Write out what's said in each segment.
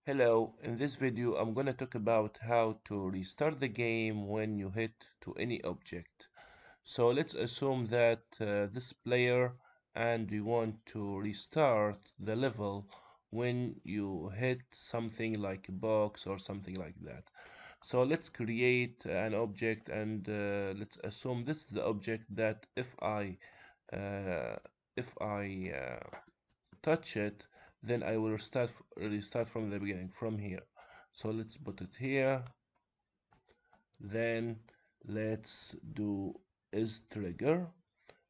Hello, in this video I'm gonna talk about how to restart the game when you hit to any object. So let's assume that this player and we want to restart the level when you hit something like a box or something like that. So let's create an object and let's assume this is the object that uh, if I touch it, then I will restart from the beginning from here. So let's put it here. Then let's do is trigger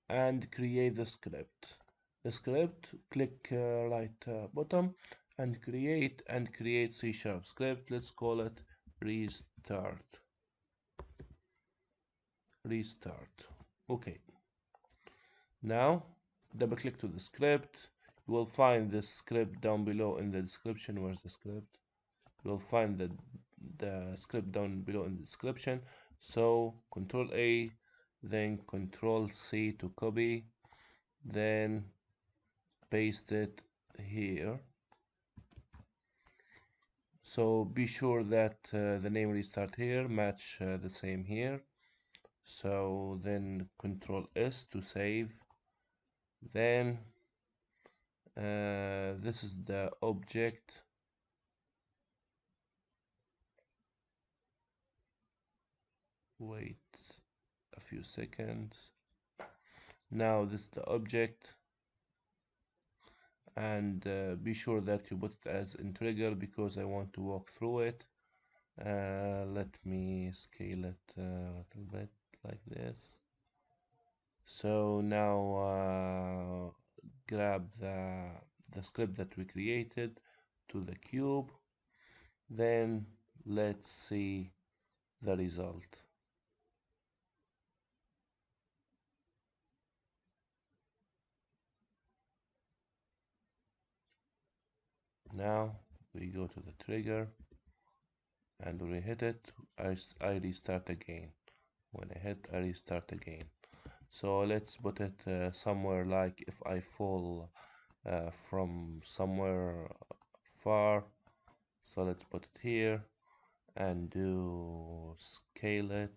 and create the script. The script, click right bottom and create C# script. Let's call it restart. Restart. Okay. Now double click to the script. You will find this script down below in the description. Where's the script? You'll find the script down below in the description. So Control A, then Control C to copy, then paste it here. So be sure that the name restart here match the same here. So then Control S to save. Then this is the object. Wait a few seconds. Now this is the object, and be sure that you put it as in trigger because I want to walk through it. Let me scale it a little bit like this. So now grab the script that we created to the cube, then let's see the result. Now we go to the trigger, and when we hit it, I restart again. When I hit, I restart again. So let's put it somewhere like if I fall from somewhere far. So let's put it here and do scale it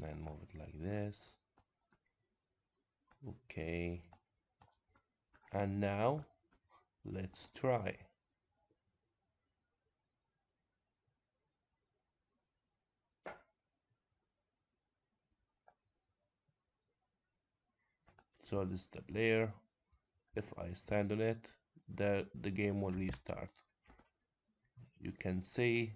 and move it like this. Okay, and now let's try. So this is the player. If I stand on it, the game will restart. You can see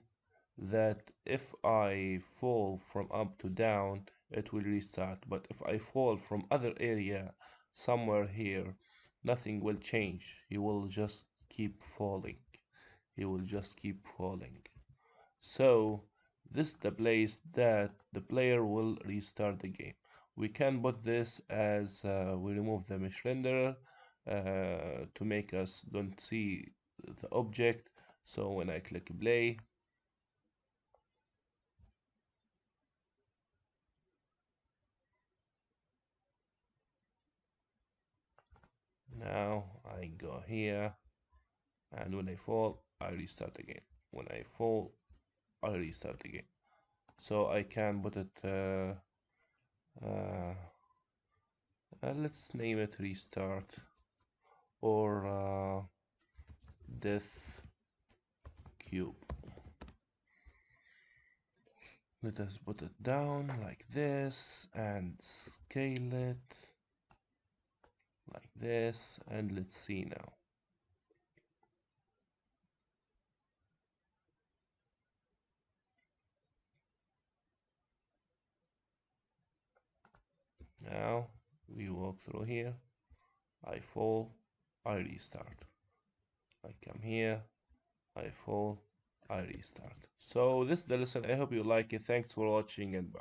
that if I fall from up to down, it will restart. But if I fall from other area, somewhere here, nothing will change. He will just keep falling. He will just keep falling. So this is the place that the player will restart the game. We can put this as we remove the mesh renderer to make us don't see the object. So when I click play, now I go here, and when I fall, I restart again. When I fall, I restart again. So I can put it, uh, let's name it restart or death cube. Let us put it down like this and scale it like this, and let's see now. Now we walk through here, I fall, I restart. I come here, I fall, I restart. So this is the lesson. I hope you like it. Thanks for watching and bye.